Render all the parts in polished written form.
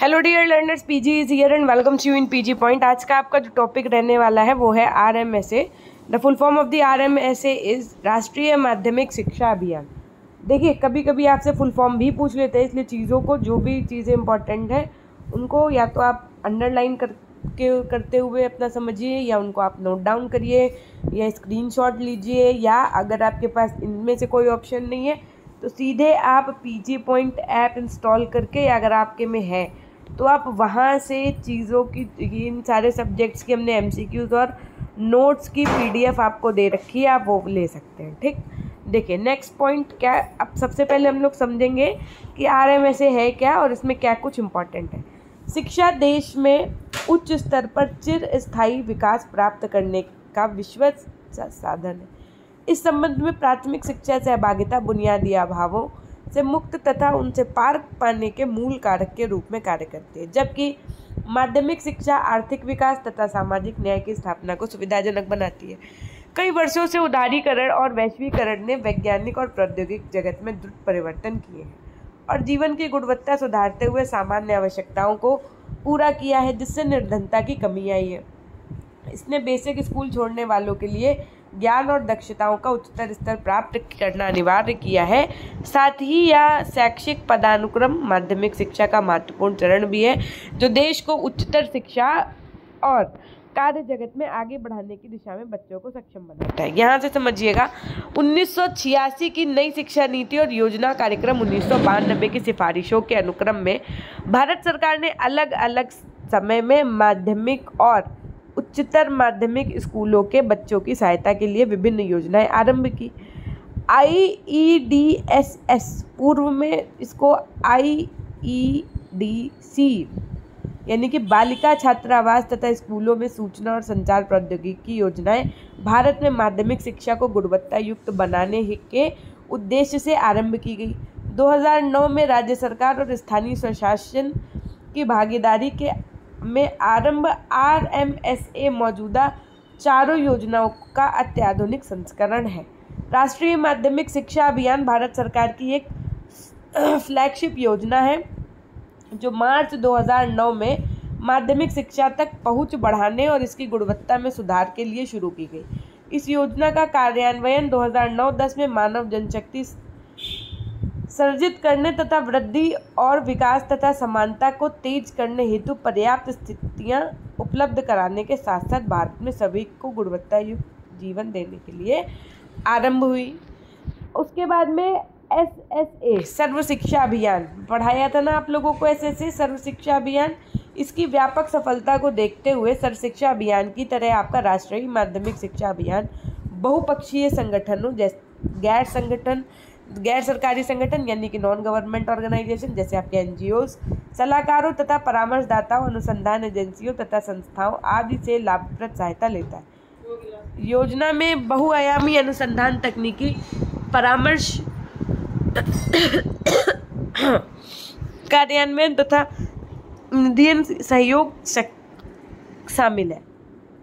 Hello dear learners, PG is here and welcome to you in PG point. आज का आपका जो topic रहने वाला है वो है RMSA. The full form of the RMSA is राष्ट्रीय माध्यमिक शिक्षा अभियान। देखिए, कभी कभी आपसे फुल फॉर्म भी पूछ लेते हैं, इसलिए चीज़ों को, जो भी चीज़ें इंपॉर्टेंट हैं उनको या तो आप अंडरलाइन करते हुए अपना समझिए, या उनको आप नोट डाउन करिए, या स्क्रीनशॉट लीजिए, या अगर आपके पास इनमें से कोई ऑप्शन नहीं है तो सीधे आप पीजी पॉइंट ऐप इंस्टॉल करके, अगर आपके में है तो आप वहाँ से चीज़ों की, इन सारे सब्जेक्ट्स की हमने एमसीक्यूज़ और नोट्स की पीडीएफ आपको दे रखी है, आप वो ले सकते हैं। ठीक, देखिए नेक्स्ट पॉइंट क्या। अब सबसे पहले हम लोग समझेंगे कि आरएमएसए है क्या और इसमें क्या कुछ इम्पोर्टेंट है। शिक्षा देश में उच्च स्तर पर चिर स्थायी विकास प्राप्त करने का विश्वसनीय साधन है। इस संबंध में प्राथमिक शिक्षा सहभागिता बुनियादी अभावों से मुक्त तथा उनसे पार पाने के मूल कारक के रूप में कार्य करती है, जबकि माध्यमिक शिक्षा आर्थिक विकास तथा सामाजिक न्याय की स्थापना को सुविधाजनक बनाती है। कई वर्षों से उदारीकरण और वैश्वीकरण ने वैज्ञानिक और प्रौद्योगिक जगत में द्रुत परिवर्तन किए हैं और जीवन की गुणवत्ता सुधारते हुए सामान्य आवश्यकताओं को पूरा किया है, जिससे निर्धनता की कमी आई है। इसने बेसिक स्कूल छोड़ने वालों के लिए ज्ञान और दक्षताओं का उच्चतर स्तर प्राप्त करना अनिवार्य किया है। साथ ही यह शैक्षिक पदानुक्रम माध्यमिक शिक्षा का महत्वपूर्ण चरण भी है, जो देश को उच्चतर शिक्षा और कार्य जगत में आगे बढ़ाने की दिशा में बच्चों को सक्षम बनाता है। यहाँ से समझिएगा, 1986 की नई शिक्षा नीति और योजना कार्यक्रम 1992 की सिफारिशों के अनुक्रम में भारत सरकार ने अलग अलग समय में माध्यमिक और उच्चतर माध्यमिक स्कूलों के बच्चों की सहायता के लिए विभिन्न योजनाएं आरंभ की। IEDSS, पूर्व में इसको IEDC यानी कि बालिका छात्रावास तथा स्कूलों में सूचना और संचार प्रौद्योगिकी योजनाएं भारत में माध्यमिक शिक्षा को गुणवत्ता युक्त बनाने के उद्देश्य से आरंभ की गई। 2009 में राज्य सरकार और स्थानीय स्वशासन की भागीदारी के में आरंभ आरएमएसए मौजूदा चारों योजनाओं का अत्याधुनिक संस्करण है। राष्ट्रीय माध्यमिक शिक्षा अभियान भारत सरकार की एक फ्लैगशिप योजना है, जो मार्च 2009 में माध्यमिक शिक्षा तक पहुंच बढ़ाने और इसकी गुणवत्ता में सुधार के लिए शुरू की गई। इस योजना का कार्यान्वयन 2009-10 में मानव जनशक्ति सर्जित करने तथा वृद्धि और विकास तथा समानता को तेज करने हेतु पर्याप्त स्थितियां उपलब्ध कराने के साथ साथ भारत में सभी को गुणवत्ता युक्त जीवन देने के लिए आरंभ हुई। उसके बाद में SSA सर्व शिक्षा अभियान पढ़ाया था ना आप लोगों को। SSA सर्व शिक्षा अभियान, इसकी व्यापक सफलता को देखते हुए सर्व शिक्षा अभियान की तरह आपका राष्ट्रीय माध्यमिक शिक्षा अभियान बहुपक्षीय संगठनों जैसे गैर सरकारी संगठन यानी कि नॉन गवर्नमेंट ऑर्गेनाइजेशन जैसे आपके एनजीओज, सलाहकारों तथा परामर्शदाताओं, अनुसंधान एजेंसियों तथा संस्थाओं आदि से लाभप्रद सहायता लेता है। योजना में बहुआयामी अनुसंधान, तकनीकी परामर्श, कार्यान्वयन तथा निधियन सहयोग शामिल है।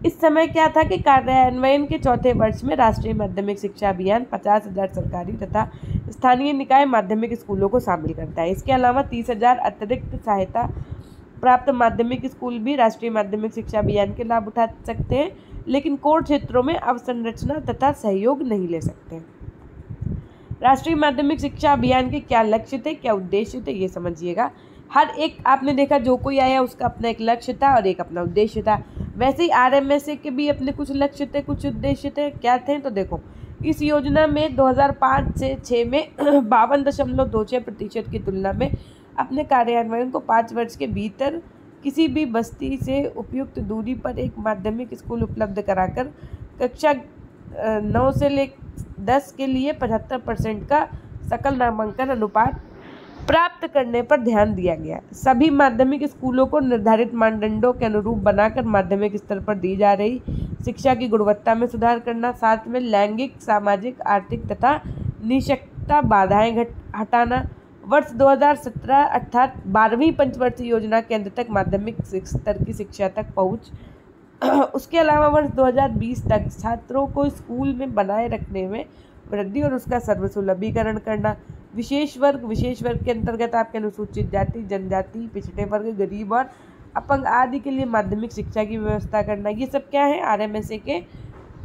इस समय क्या था कि कार्यान्वयन के चौथे वर्ष में राष्ट्रीय माध्यमिक शिक्षा अभियान 50,000 सरकारी तथा स्थानीय निकाय माध्यमिक स्कूलों को शामिल करता है। इसके अलावा 30,000 अतिरिक्त सहायता प्राप्त माध्यमिक स्कूल भी राष्ट्रीय माध्यमिक शिक्षा अभियान के लाभ उठा सकते हैं, लेकिन कोर क्षेत्रों में अवसंरचना तथा सहयोग नहीं ले सकते। राष्ट्रीय माध्यमिक शिक्षा अभियान के क्या लक्ष्य थे, क्या उद्देश्य थे, ये समझिएगा। हर एक आपने देखा, जो कोई आया उसका अपना एक लक्ष्य था और एक अपना उद्देश्य था। वैसे ही आरएमएसए के भी अपने कुछ लक्ष्य थे, कुछ उद्देश्य थे। क्या थे तो देखो, इस योजना में 2005 से 6 में 52.26% की तुलना में अपने कार्यान्वयन को 5 वर्ष के भीतर किसी भी बस्ती से उपयुक्त दूरी पर एक माध्यमिक स्कूल उपलब्ध कराकर कक्षा 9 से 10 के लिए 75% का सकल नामांकन अनुपात प्राप्त करने पर ध्यान दिया गया। सभी माध्यमिक स्कूलों को निर्धारित मानदंडों के अनुरूप बनाकर माध्यमिक स्तर पर दी जा रही शिक्षा की गुणवत्ता में सुधार करना, साथ में लैंगिक, सामाजिक, आर्थिक तथा निःशक्तता बाधाएं हटाना। वर्ष 2017 अर्थात 12वीं पंचवर्षीय योजना के अंत तक माध्यमिक स्तर की शिक्षा तक पहुँच। उसके अलावा वर्ष 2020 तक छात्रों को स्कूल में बनाए रखने में वृद्धि और उसका सर्वसुलभीकरण करना। विशेष वर्ग के अंतर्गत आपके अनुसूचित जाति, जनजाति, पिछड़े वर्ग, गरीब और अपंग आदि के लिए माध्यमिक शिक्षा की व्यवस्था करना। ये सब क्या है, RMSA के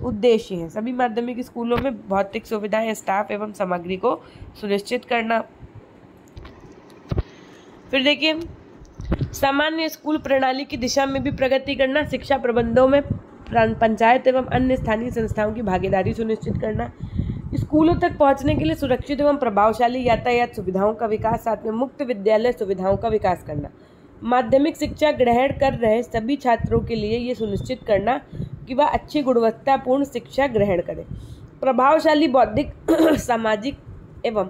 उद्देश्य हैं। सभी माध्यमिक स्कूलों में भौतिक सुविधाएं, स्टाफ एवं सामग्री को सुनिश्चित करना। फिर देखिए, सामान्य स्कूल प्रणाली की दिशा में भी प्रगति करना, शिक्षा प्रबंधों में पंचायत एवं अन्य स्थानीय संस्थाओं की भागीदारी सुनिश्चित करना, स्कूलों तक पहुंचने के लिए सुरक्षित एवं प्रभावशाली यातायात सुविधाओं का विकास, साथ में मुक्त विद्यालय सुविधाओं का विकास करना, माध्यमिक शिक्षा ग्रहण कर रहे सभी छात्रों के लिए ये सुनिश्चित करना कि वह अच्छी गुणवत्तापूर्ण शिक्षा ग्रहण करें, प्रभावशाली बौद्धिक सामाजिक एवं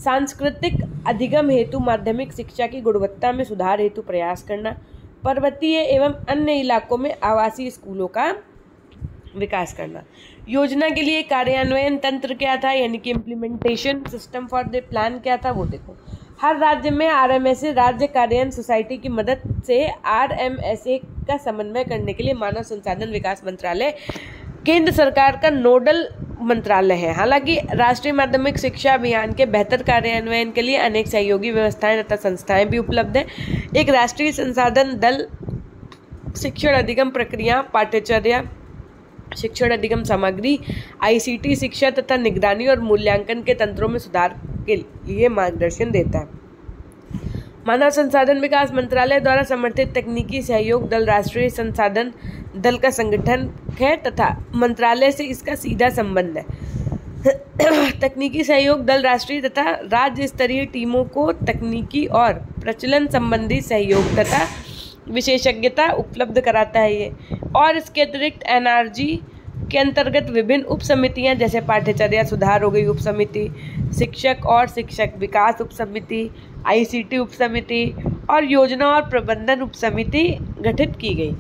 सांस्कृतिक अधिगम हेतु माध्यमिक शिक्षा की गुणवत्ता में सुधार हेतु प्रयास करना, पर्वतीय एवं अन्य इलाकों में आवासीय स्कूलों का विकास करना। योजना के लिए कार्यान्वयन तंत्र क्या था, यानी कि implementation system for the plan क्या था, वो देखो। हर राज्य में RMSA राज्य कार्यान्वयन सोसाइटी की मदद से RMSA का समन्वय करने के लिए मानव संसाधन विकास मंत्रालय केंद्र सरकार का नोडल मंत्रालय है। हालांकि राष्ट्रीय माध्यमिक शिक्षा अभियान के बेहतर कार्यान्वयन के लिए अनेक सहयोगी व्यवस्थाएं तथा संस्थाएं भी उपलब्ध हैं। एक राष्ट्रीय संसाधन दल शिक्षण अधिगम प्रक्रिया, पाठ्यचर्या, शिक्षण अधिगम सामग्री, ICT शिक्षा तथा निगरानी और मूल्यांकन के तंत्रों में सुधार के लिए मार्गदर्शन देता है। मानव संसाधन विकास मंत्रालय द्वारा समर्थित तकनीकी सहयोग दल राष्ट्रीय संसाधन दल का संगठन है तथा मंत्रालय से इसका सीधा संबंध है। तकनीकी सहयोग दल राष्ट्रीय तथा राज्य स्तरीय टीमों को तकनीकी और प्रचलन संबंधी सहयोग तथा विशेषज्ञता उपलब्ध कराता है ये। और इसके अतिरिक्त NRG के अंतर्गत विभिन्न उप समितियाँ जैसे पाठ्यचर्या सुधार हो गई उप समिति, शिक्षक और शिक्षक विकास उप समिति, ICT उप समिति और योजना और प्रबंधन उप समिति गठित की गई।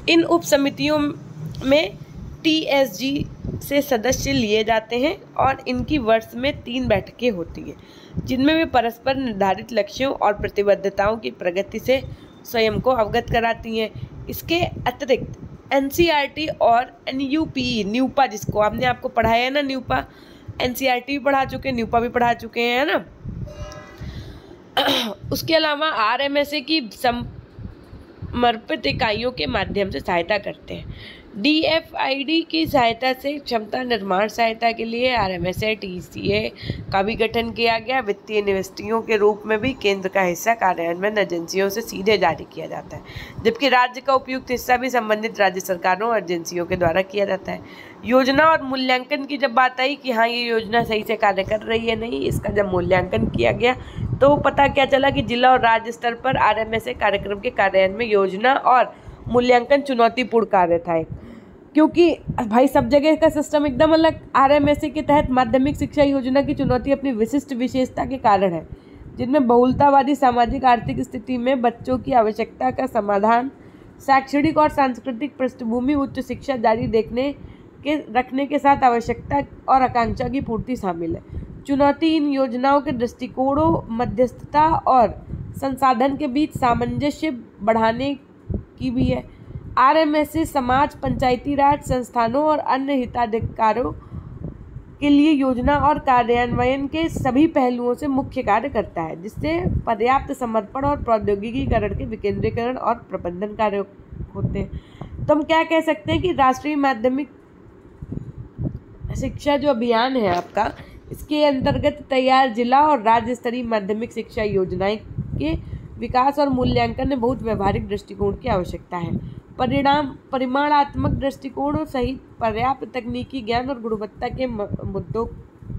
इन उप समितियों में TSG से सदस्य लिए जाते हैं और इनकी वर्ष में 3 बैठकें होती हैं, जिनमें वे परस्पर निर्धारित लक्ष्यों और प्रतिबद्धताओं की प्रगति से स्वयं को अवगत कराती हैं। इसके अतिरिक्त NCERT और NUPE, न्यूपा जिसको आपको पढ़ाया है ना, न्यूपा, NCERT भी पढ़ा चुके, न्यूपा भी पढ़ा चुके हैं, है ना। उसके अलावा RMSA की समर्पित इकाइयों के माध्यम से सहायता करते हैं। DFID की सहायता से क्षमता निर्माण सहायता के लिए RMSA TCA का भी गठन किया गया। वित्तीय निविष्टियों के रूप में भी केंद्र का हिस्सा कार्यान्वयन एजेंसियों से सीधे जारी किया जाता है, जबकि राज्य का उपयुक्त हिस्सा भी संबंधित राज्य सरकारों और एजेंसियों के द्वारा किया जाता है। योजना और मूल्यांकन की जब बात आई कि हाँ ये योजना सही से कार्य कर रही है नहीं, इसका जब मूल्यांकन किया गया तो पता क्या चला कि जिला और राज्य स्तर पर RMSA कार्यक्रम के कार्यान्वयन में योजना और मूल्यांकन चुनौतीपूर्ण कार्य था, क्योंकि भाई सब जगह का सिस्टम एकदम अलग। RMSA के तहत माध्यमिक शिक्षा योजना की चुनौती अपनी विशिष्ट विशेषता के कारण है, जिनमें बहुलतावादी सामाजिक आर्थिक स्थिति में बच्चों की आवश्यकता का समाधान, शैक्षणिक और सांस्कृतिक पृष्ठभूमि, उच्च शिक्षा जारी रखने के साथ आवश्यकता और आकांक्षा की पूर्ति शामिल है। चुनौती इन योजनाओं के दृष्टिकोणों, मध्यस्थता और संसाधन के बीच सामंजस्य बढ़ाने की भी है। RMSA समाज, पंचायती राज संस्थानों और अन्य हिताधिकारियों के लिए योजना और कार्यान्वयन के सभी पहलुओं से मुख्य कार्य करता है, जिससे पर्याप्त समर्पण और प्रौद्योगिकीकरण के विकेंद्रीकरण और प्रबंधन कार्य होते हैं। तो हम क्या कह सकते हैं कि राष्ट्रीय माध्यमिक शिक्षा जो अभियान है आपका, इसके अंतर्गत तैयार जिला और राज्य स्तरीय माध्यमिक शिक्षा योजनाएं के विकास और मूल्यांकन में बहुत व्यवहारिक दृष्टिकोण की आवश्यकता है। परिमाणात्मक दृष्टिकोण सहित पर्याप्त तकनीकी ज्ञान और गुणवत्ता के मुद्दों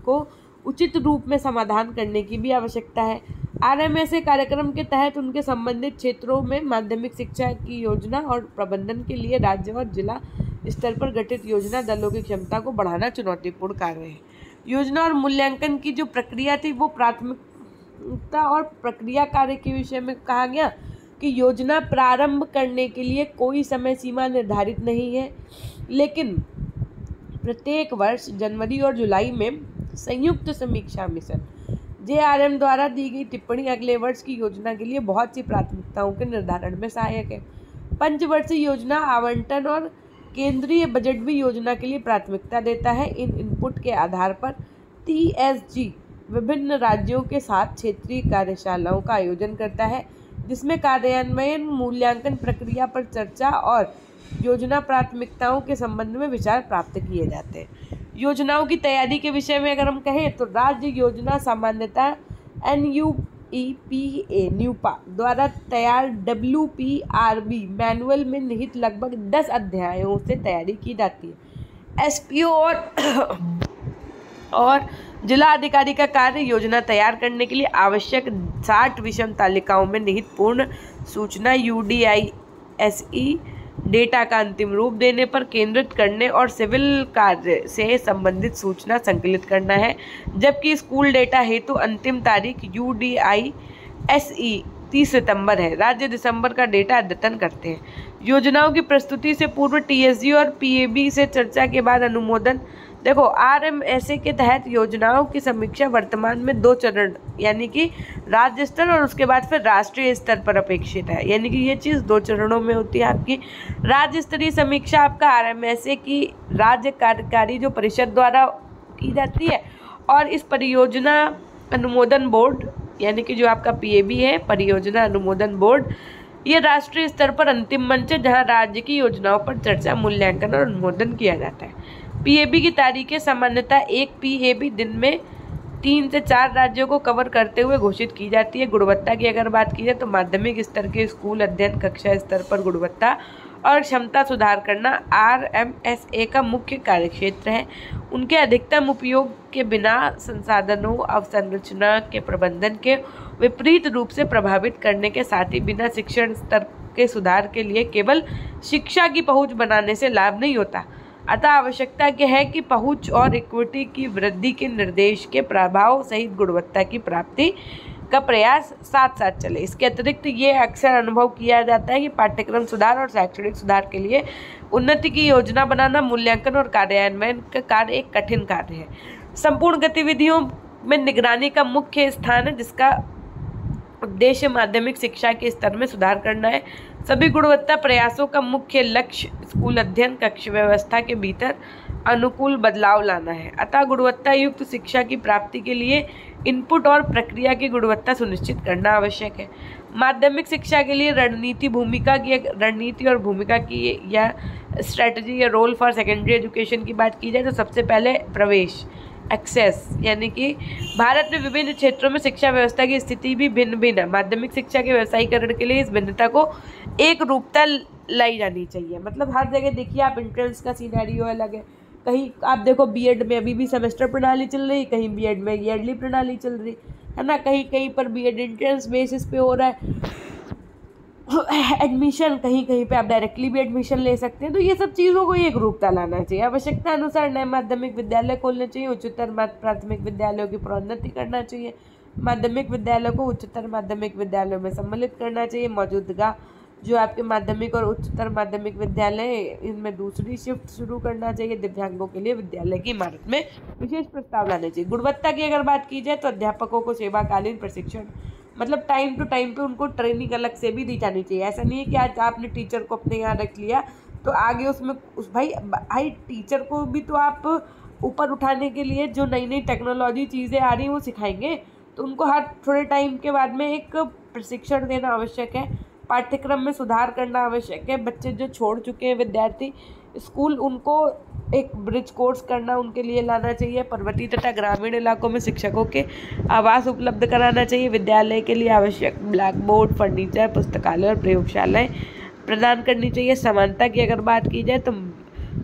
को उचित रूप में समाधान करने की भी आवश्यकता है। RMSA कार्यक्रम के तहत उनके संबंधित क्षेत्रों में माध्यमिक शिक्षा की योजना और प्रबंधन के लिए राज्य और जिला स्तर पर गठित योजना दलों की क्षमता को बढ़ाना चुनौतीपूर्ण कार्य है। योजना और मूल्यांकन की जो प्रक्रिया थी वो प्राथमिकता और प्रक्रिया कार्य के विषय में कहा गया कि योजना प्रारंभ करने के लिए कोई समय सीमा निर्धारित नहीं है, लेकिन प्रत्येक वर्ष जनवरी और जुलाई में संयुक्त समीक्षा मिशन JRM द्वारा दी गई टिप्पणी अगले वर्ष की योजना के लिए बहुत सी प्राथमिकताओं के निर्धारण में सहायक है। पंचवर्षीय योजना आवंटन और केंद्रीय बजट भी योजना के लिए प्राथमिकता देता है। इन इनपुट के आधार पर TSG विभिन्न राज्यों के साथ क्षेत्रीय कार्यशालाओं का आयोजन करता है, जिसमें कार्यान्वयन, मूल्यांकन प्रक्रिया पर चर्चा और योजना प्राथमिकताओं के संबंध में विचार प्राप्त किए जाते हैं। योजनाओं की तैयारी के विषय में अगर हम कहें तो राज्य योजना सामान्यतः न्यूपा द्वारा तैयार WPRB मैनुअल में निहित लगभग 10 अध्यायों से तैयारी की जाती है। SPO और जिला अधिकारी का कार्य योजना तैयार करने के लिए आवश्यक 60 विषम तालिकाओं में निहित पूर्ण सूचना UDISE डेटा का अंतिम रूप देने पर केंद्रित करने और सिविल कार्य से संबंधित सूचना संकलित करना है, जबकि स्कूल डेटा हेतु अंतिम तारीख UDISE 30 सितंबर है। राज्य दिसंबर का डेटा अद्यतन करते हैं। योजनाओं की प्रस्तुति से पूर्व TSG और PAB से चर्चा के बाद अनुमोदन। देखो, RMSA के तहत योजनाओं की समीक्षा वर्तमान में 2 चरण यानी कि राज्य स्तर और उसके बाद फिर राष्ट्रीय स्तर पर अपेक्षित है। यानी कि ये चीज़ 2 चरणों में होती है आपकी। राज्य स्तरीय समीक्षा आपका RMSA की राज्य कार्यकारी जो परिषद द्वारा की जाती है, और इस परियोजना अनुमोदन बोर्ड यानी कि जो आपका PAB है, परियोजना अनुमोदन बोर्ड, ये राष्ट्रीय स्तर पर अंतिम मंच है जहाँ राज्य की योजनाओं पर चर्चा, मूल्यांकन और अनुमोदन किया जाता है। PAB की तारीखें सामान्यतः एक PAB दिन में 3 से 4 राज्यों को कवर करते हुए घोषित की जाती है। गुणवत्ता की अगर बात की जाए तो माध्यमिक स्तर के स्कूल अध्ययन कक्षा स्तर पर गुणवत्ता और क्षमता सुधार करना RMSA का मुख्य कार्यक्षेत्र है। उनके अधिकतम उपयोग के बिना संसाधनों अवसंरचना के प्रबंधन के विपरीत रूप से प्रभावित करने के साथ ही बिना शिक्षण स्तर के सुधार के लिए केवल शिक्षा की पहुंच बनाने से लाभ नहीं होता। अतः आवश्यकता क्या है कि पहुंच और इक्विटी की वृद्धि के निर्देश के प्रभाव सहित गुणवत्ता की प्राप्ति का प्रयास साथ साथ चले। इसके अतिरिक्त ये अक्सर अनुभव किया जाता है कि पाठ्यक्रम सुधार और शैक्षणिक सुधार के लिए उन्नति की योजना बनाना, मूल्यांकन और कार्यान्वयन का कार्य एक कठिन कार्य है। संपूर्ण गतिविधियों में निगरानी का मुख्य स्थान है, जिसका उद्देश्य माध्यमिक शिक्षा के स्तर में सुधार करना है। सभी गुणवत्ता प्रयासों का मुख्य लक्ष्य स्कूल अध्ययन कक्ष व्यवस्था के भीतर अनुकूल बदलाव लाना है। अतः गुणवत्ता युक्त शिक्षा की प्राप्ति के लिए इनपुट और प्रक्रिया की गुणवत्ता सुनिश्चित करना आवश्यक है। माध्यमिक शिक्षा के लिए रणनीति और भूमिका की या स्ट्रेटजी या रोल फॉर सेकेंडरी एजुकेशन की बात की जाए तो सबसे पहले प्रवेश एक्सेस, यानी कि भारत में विभिन्न क्षेत्रों में शिक्षा व्यवस्था की स्थिति भी भिन्न भिन्न है। माध्यमिक शिक्षा के व्यवसायीकरण के लिए इस भिन्नता को एक रूपता लाई जानी चाहिए। मतलब हर जगह देखिए आप, एंट्रेंस का सिनेरियो अलग है। कहीं आप देखो बीएड में अभी भी सेमेस्टर प्रणाली चल रही, कहीं बीएड में ईयरली प्रणाली चल रही है ना, कहीं कहीं पर बीएड एंट्रेंस बेसिस पे हो रहा है एडमिशन, कहीं कहीं पे आप डायरेक्टली भी एडमिशन ले सकते हैं। तो ये सब चीज़ों को एक रूपता लाना चाहिए। आवश्यकता अनुसार नए माध्यमिक विद्यालय खोलने चाहिए। उच्चतर प्राथमिक विद्यालयों की प्रोन्नति करना चाहिए। माध्यमिक विद्यालयों को उच्चतर माध्यमिक विद्यालयों में सम्मिलित करना चाहिए। मौजूदा जो आपके माध्यमिक और उच्चतर माध्यमिक विद्यालय, इनमें दूसरी शिफ्ट शुरू करना चाहिए। दिव्यांगों के लिए विद्यालय की इमारत में विशेष प्रस्ताव लाने चाहिए। गुणवत्ता की अगर बात की जाए तो अध्यापकों को सेवाकालीन प्रशिक्षण, मतलब टाइम टू टाइम पे उनको ट्रेनिंग अलग से भी दी जानी चाहिए। ऐसा नहीं है कि आज आपने टीचर को अपने यहाँ रख लिया तो आगे उसमें भाई टीचर को भी तो आप ऊपर उठाने के लिए जो नई नई टेक्नोलॉजी चीज़ें आ रही हैं वो सिखाएंगे, तो उनको हर थोड़े टाइम के बाद में एक प्रशिक्षण देना आवश्यक है। पाठ्यक्रम में सुधार करना आवश्यक है। बच्चे जो छोड़ चुके हैं विद्यार्थी स्कूल, उनको एक ब्रिज कोर्स करना उनके लिए लाना चाहिए। पर्वतीय तथा ग्रामीण इलाकों में शिक्षकों के आवास उपलब्ध कराना चाहिए। विद्यालय के लिए आवश्यक ब्लैक बोर्ड, फर्नीचर, पुस्तकालय और प्रयोगशालाएं प्रदान करनी चाहिए। समानता की अगर बात की जाए तो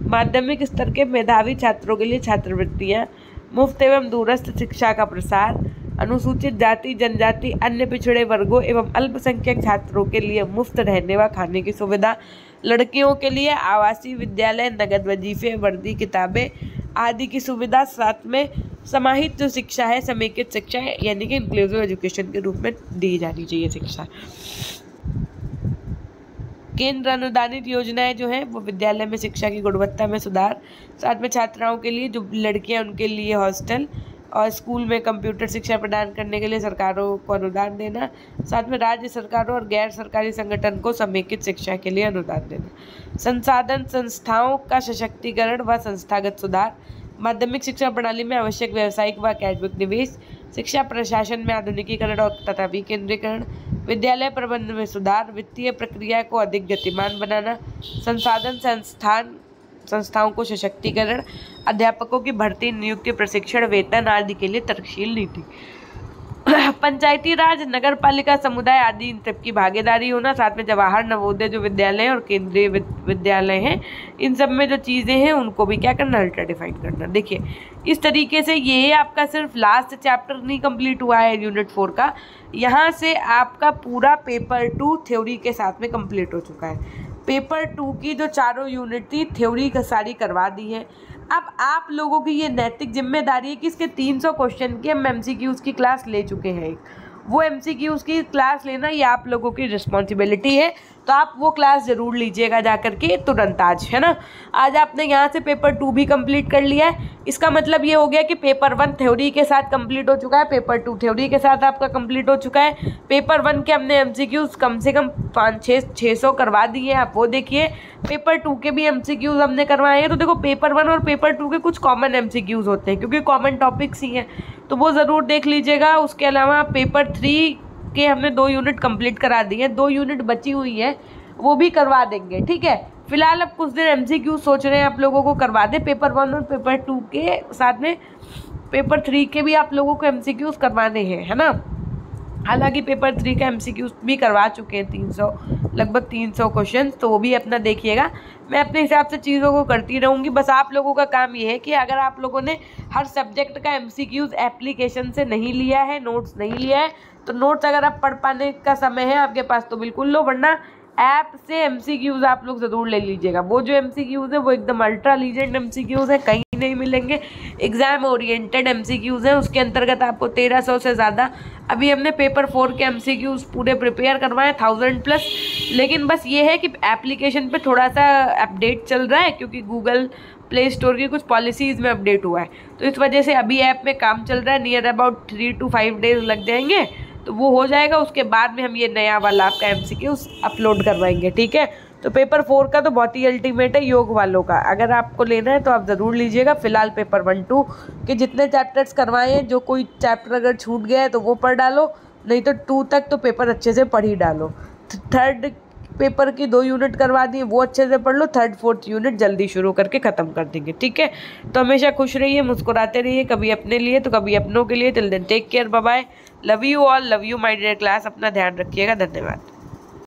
माध्यमिक स्तर के मेधावी छात्रों के लिए छात्रवृत्तियाँ, मुफ्त एवं दूरस्थ शिक्षा का प्रसार, अनुसूचित जाति, जनजाति, अन्य पिछड़े वर्गों एवं अल्पसंख्यक छात्रों के लिए मुफ्त रहने व खाने की सुविधा, लड़कियों के लिए आवासीय विद्यालय, नगद वजीफे, वर्दी, किताबें आदि की सुविधा, साथ में समाहित जो शिक्षा है, समेकित शिक्षा है, यानी कि इंक्लूसिव एजुकेशन के रूप में दी जानी चाहिए शिक्षा। केंद्र अनुदानित योजनाएं जो हैं वो विद्यालय में शिक्षा की गुणवत्ता में सुधार, साथ में छात्राओं के लिए, जो लड़कियां उनके लिए हॉस्टल और स्कूल में कंप्यूटर शिक्षा प्रदान करने के लिए सरकारों को अनुदान देना, साथ में राज्य सरकारों और गैर सरकारी संगठन को समेकित शिक्षा के लिए अनुदान देना। संसाधन संस्थाओं का सशक्तिकरण व संस्थागत सुधार, माध्यमिक शिक्षा प्रणाली में आवश्यक व्यावसायिक व अकादमिक निवेश, शिक्षा प्रशासन में आधुनिकीकरण और तथा विकेंद्रीकरण, विद्यालय प्रबंधन में सुधार, वित्तीय प्रक्रिया को अधिक गतिमान बनाना, संस्थाओं को सशक्तिकरण, अध्यापकों की भर्ती, नियुक्ति, प्रशिक्षण, वेतन आदि के लिए तर्कशील नीति, पंचायती राज, नगर पालिका, समुदाय आदि इन सबकी भागीदारी होना, साथ में जवाहर नवोदय जो विद्यालय हैं और केंद्रीय विद्यालय हैं, इन सब में जो चीज़ें हैं उनको भी क्या करना, अल्ट्रा डिफाइन करना। देखिए इस तरीके से ये आपका सिर्फ लास्ट चैप्टर नहीं कंप्लीट हुआ है यूनिट 4 का, यहाँ से आपका पूरा पेपर 2 थ्योरी के साथ में कंप्लीट हो चुका है। पेपर 2 की जो चारों यूनिट थी थ्योरी का सारी करवा दी है। अब आप लोगों की ये नैतिक जिम्मेदारी है कि इसके 300 क्वेश्चन की हम MCQs की क्लास ले चुके हैं। वो MCQs की क्लास लेना ये आप लोगों की रिस्पॉन्सिबिलिटी है, तो आप वो क्लास ज़रूर लीजिएगा जा करके तुरंत आज, है ना। आज आपने यहाँ से पेपर 2 भी कंप्लीट कर लिया है, इसका मतलब ये हो गया कि पेपर 1 थ्योरी के साथ कंप्लीट हो चुका है, पेपर 2 थ्योरी के साथ आपका कंप्लीट हो चुका है। पेपर 1 के हमने MCQs कम से कम 500-600 करवा दिए, आप वो देखिए। पेपर 2 के भी MCQs हमने करवाए हैं। तो देखो पेपर 1 और पेपर 2 के कुछ कॉमन MCQs होते हैं क्योंकि कॉमन टॉपिक्स ही हैं, तो वो ज़रूर देख लीजिएगा। उसके अलावा पेपर 3 के हमने 2 यूनिट कंप्लीट करा दी है, 2 यूनिट बची हुई है वो भी करवा देंगे, ठीक है। फिलहाल अब कुछ दिन MCQ सोच रहे हैं आप लोगों को करवा दे पेपर 1 और पेपर 2 के साथ में, पेपर 3 के भी आप लोगों को MCQs करवाने हैं, है ना। हालांकि पेपर 3 का MCQs भी करवा चुके हैं 300, लगभग 300 क्वेश्चन, तो वो भी अपना देखिएगा। मैं अपने हिसाब से चीज़ों को करती रहूँगी। बस आप लोगों का काम ये है कि अगर आप लोगों ने हर सब्जेक्ट का MCQs एप्लीकेशन से नहीं लिया है, नोट्स नहीं लिया है, तो नोट्स अगर आप पढ़ पाने का समय है आपके पास तो बिल्कुल लो, वरना ऐप से MCQs आप लोग ज़रूर ले लीजिएगा। वो जो MCQs है वो एकदम अल्ट्रा लीजेंड MCQs है, कहीं नहीं मिलेंगे। एग्ज़ाम ओरिएंटेड MCQs हैं, उसके अंतर्गत आपको 1300 से ज़्यादा, अभी हमने पेपर 4 के MCQs पूरे प्रिपेयर करवाए 1000+। लेकिन बस ये है कि एप्लीकेशन पे थोड़ा सा अपडेट चल रहा है क्योंकि गूगल प्ले स्टोर की कुछ पॉलिसीज़ में अपडेट हुआ है, तो इस वजह से अभी ऐप में काम चल रहा है। नियर अबाउट 3 to 5 डेज लग जाएंगे, तो वो हो जाएगा। उसके बाद में हम ये नया वाला आपका MCQs अपलोड करवाएंगे, ठीक है। तो पेपर 4 का तो बहुत ही अल्टीमेट है योग वालों का, अगर आपको लेना है तो आप ज़रूर लीजिएगा। फिलहाल पेपर 1-2 के जितने चैप्टर्स करवाए हैं, जो कोई चैप्टर अगर छूट गया है तो वो पढ़ डालो, नहीं तो 2 तक तो पेपर अच्छे से पढ़ ही डालो। 3rd पेपर की 2 यूनिट करवा दी, वो अच्छे से पढ़ लो, 3rd 4th यूनिट जल्दी शुरू करके ख़त्म कर देंगे, ठीक है। तो हमेशा खुश रहिए, मुस्कुराते रहिए, कभी अपने लिए तो कभी अपनों के लिए। Till then take care, bye bye, love you all, love you my dear class, अपना ध्यान रखिएगा, धन्यवाद।